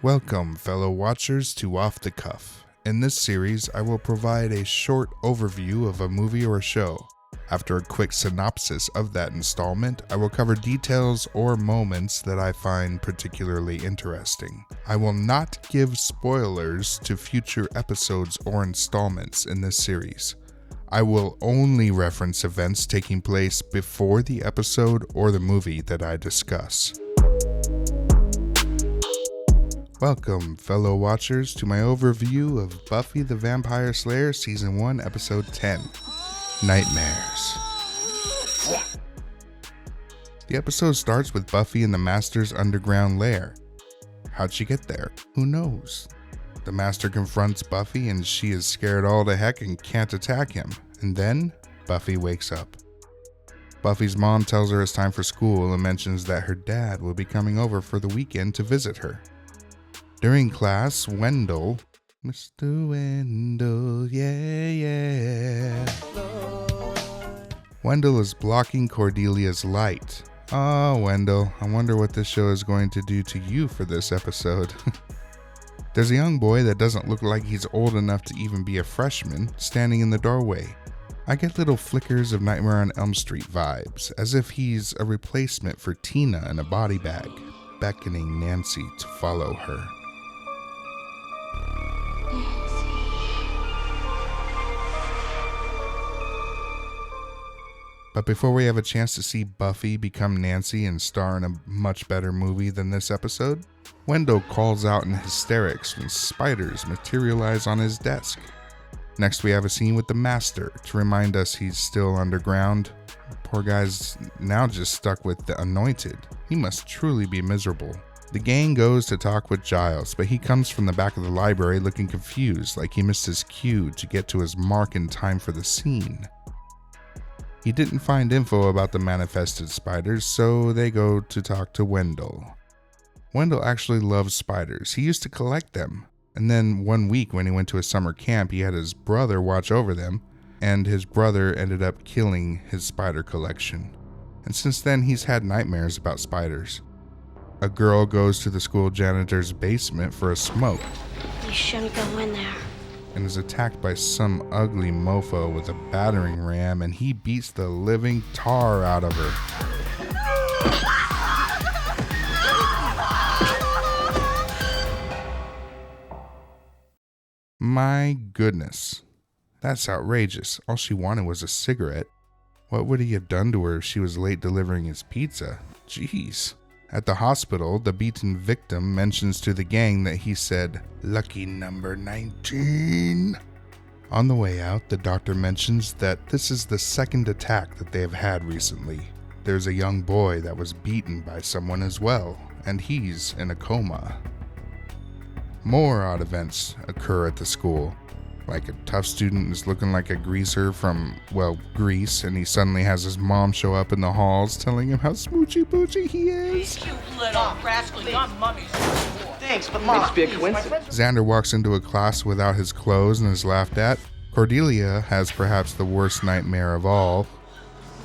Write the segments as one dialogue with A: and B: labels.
A: Welcome, fellow watchers, to Off the Cuff. In this series, I will provide a short overview of a movie or show. After a quick synopsis of that installment, I will cover details or moments that I find particularly interesting. I will not give spoilers to future episodes or installments in this series. I will only reference events taking place before the episode or the movie that I discuss. Welcome, fellow watchers, to my overview of Buffy the Vampire Slayer Season 1, Episode 10, Nightmares. The episode starts with Buffy in the Master's underground lair. How'd she get there? Who knows? The Master confronts Buffy and she is scared all to heck and can't attack him. And then, Buffy wakes up. Buffy's mom tells her it's time for school and mentions that her dad will be coming over for the weekend to visit her. During class, Wendell, Mr. Wendell, yeah. Wendell is blocking Cordelia's light. Oh, Wendell, I wonder what this show is going to do to you for this episode. There's a young boy that doesn't look like he's old enough to even be a freshman, standing in the doorway. I get little flickers of Nightmare on Elm Street vibes, as if he's a replacement for Tina in a body bag, beckoning Nancy to follow her. But before we have a chance to see Buffy become Nancy and star in a much better movie than this episode, Wendell calls out in hysterics when spiders materialize on his desk. Next we have a scene with the Master to remind us he's still underground. Poor guy's now just stuck with the Anointed. He must truly be miserable. The gang goes to talk with Giles, but he comes from the back of the library looking confused, like he missed his cue to get to his mark in time for the scene. He didn't find info about the manifested spiders, so they go to talk to Wendell. Wendell actually loves spiders. He used to collect them. And then one week when he went to a summer camp, he had his brother watch over them, and his brother ended up killing his spider collection. And since then, he's had nightmares about spiders. A girl goes to the school janitor's basement for a smoke.
B: You shouldn't go in there.
A: And is attacked by some ugly mofo with a battering ram, and he beats the living tar out of her. My goodness. That's outrageous. All she wanted was a cigarette. What would he have done to her if she was late delivering his pizza? Jeez. At the hospital, the beaten victim mentions to the gang that he said, "Lucky number 19. On the way out, the doctor mentions that this is the second attack that they have had recently. There's a young boy that was beaten by someone as well, and he's in a coma. More odd events occur at the school. Like a tough student is looking like a greaser from, Greece, and he suddenly has his mom show up in the halls telling him how smoochy boochy he is.
C: Cute little rascal, your mommy's
D: Thanks, but Mom, be a coincidence.
A: Xander walks into a class without his clothes and is laughed at. Cordelia has perhaps the worst nightmare of all.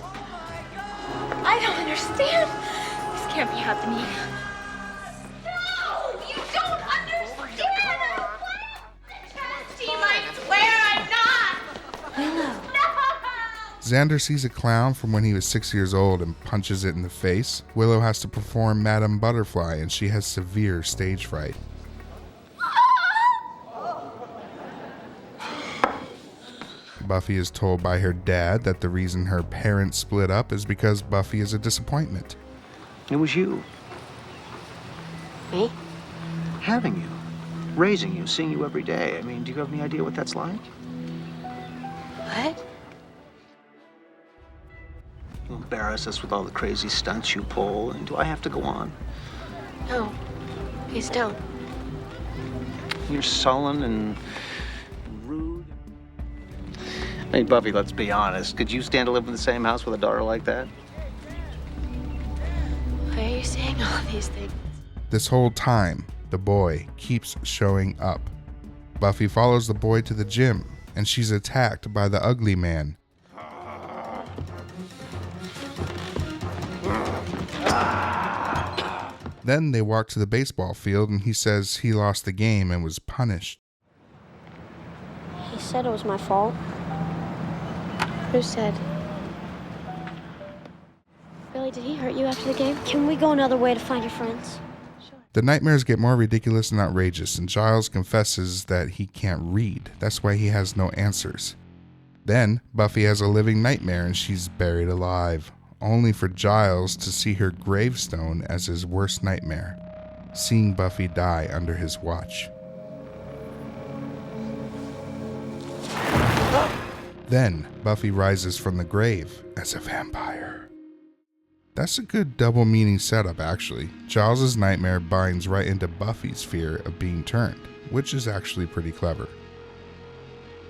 B: I don't understand. This can't be happening. No! You don't understand! I swear I'm not! Willow. No!
A: Xander sees a clown from when he was 6 years old and punches it in the face. Willow has to perform Madame Butterfly and she has severe stage fright. Buffy is told by her dad that the reason her parents split up is because Buffy is a disappointment.
D: It was you.
B: Me?
D: Having you. Raising you, seeing you every day. I mean, do you have any idea what that's like?
B: What?
D: You embarrass us with all the crazy stunts you pull, and do I have to go on?
B: No. Please don't.
D: You're sullen and rude. Hey, Buffy, let's be honest. Could you stand to live in the same house with a daughter like that?
B: Why are you saying all these things?
A: This whole time, the boy keeps showing up. Buffy follows the boy to the gym, and she's attacked by the ugly man. Then they walk to the baseball field and he says he lost the game and was punished.
E: He said it was my fault. Who said? Billy, did he hurt you after the game? Can we go another way to find your friends? Sure.
A: The nightmares get more ridiculous and outrageous, and Giles confesses that he can't read. That's why he has no answers. Then, Buffy has a living nightmare and she's buried alive, only for Giles to see her gravestone as his worst nightmare, seeing Buffy die under his watch. Then, Buffy rises from the grave as a vampire. That's a good double meaning setup, actually. Giles' nightmare binds right into Buffy's fear of being turned, which is actually pretty clever.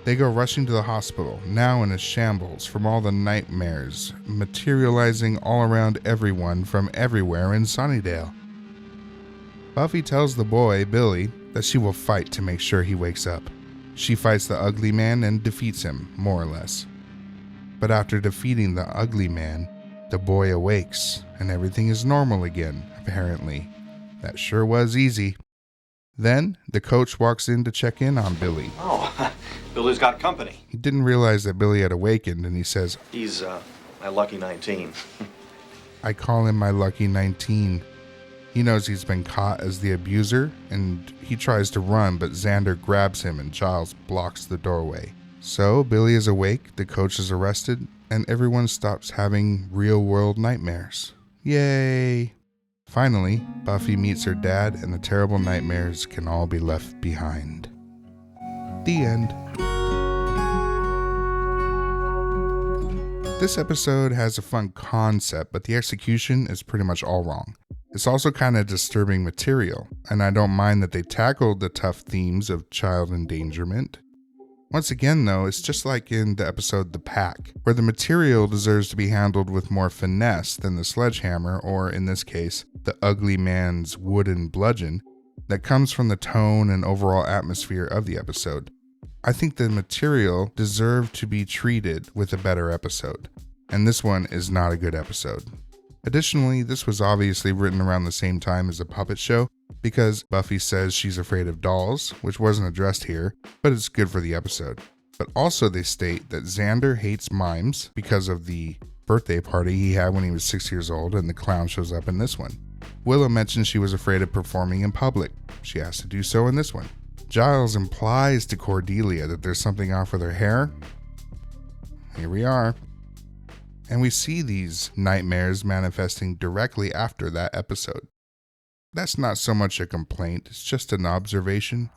A: They go rushing to the hospital, now in a shambles from all the nightmares, materializing all around everyone from everywhere in Sunnydale. Buffy tells the boy, Billy, that she will fight to make sure he wakes up. She fights the ugly man and defeats him, more or less. But after defeating the ugly man, the boy awakes, and everything is normal again, apparently. That sure was easy. Then, the coach walks in to check in on Billy.
F: Oh, Billy's got company.
A: He didn't realize that Billy had awakened, and he says,
F: He's, my lucky 19.
A: I call him my lucky 19. He knows he's been caught as the abuser, and he tries to run, but Xander grabs him and Giles blocks the doorway. So, Billy is awake, the coach is arrested, and everyone stops having real-world nightmares. Yay! Finally, Buffy meets her dad, and the terrible nightmares can all be left behind. The end. This episode has a fun concept, but the execution is pretty much all wrong. It's also kind of disturbing material, and I don't mind that they tackled the tough themes of child endangerment. Once again, though, it's just like in the episode The Pack, where the material deserves to be handled with more finesse than the sledgehammer, or in this case, the ugly man's wooden bludgeon, that comes from the tone and overall atmosphere of the episode. I think the material deserved to be treated with a better episode, and this one is not a good episode. Additionally, this was obviously written around the same time as the puppet show, because Buffy says she's afraid of dolls, which wasn't addressed here, but it's good for the episode. But also they state that Xander hates mimes because of the birthday party he had when he was 6 years old, and the clown shows up in this one. Willow mentions she was afraid of performing in public. She has to do so in this one. Giles implies to Cordelia that there's something off with her hair. Here we are. And we see these nightmares manifesting directly after that episode. That's not so much a complaint, it's just an observation.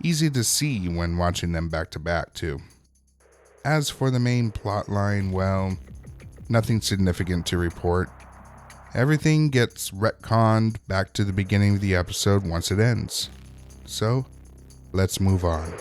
A: Easy to see when watching them back to back, too. As for the main plot line, well, nothing significant to report. Everything gets retconned back to the beginning of the episode once it ends. So, let's move on.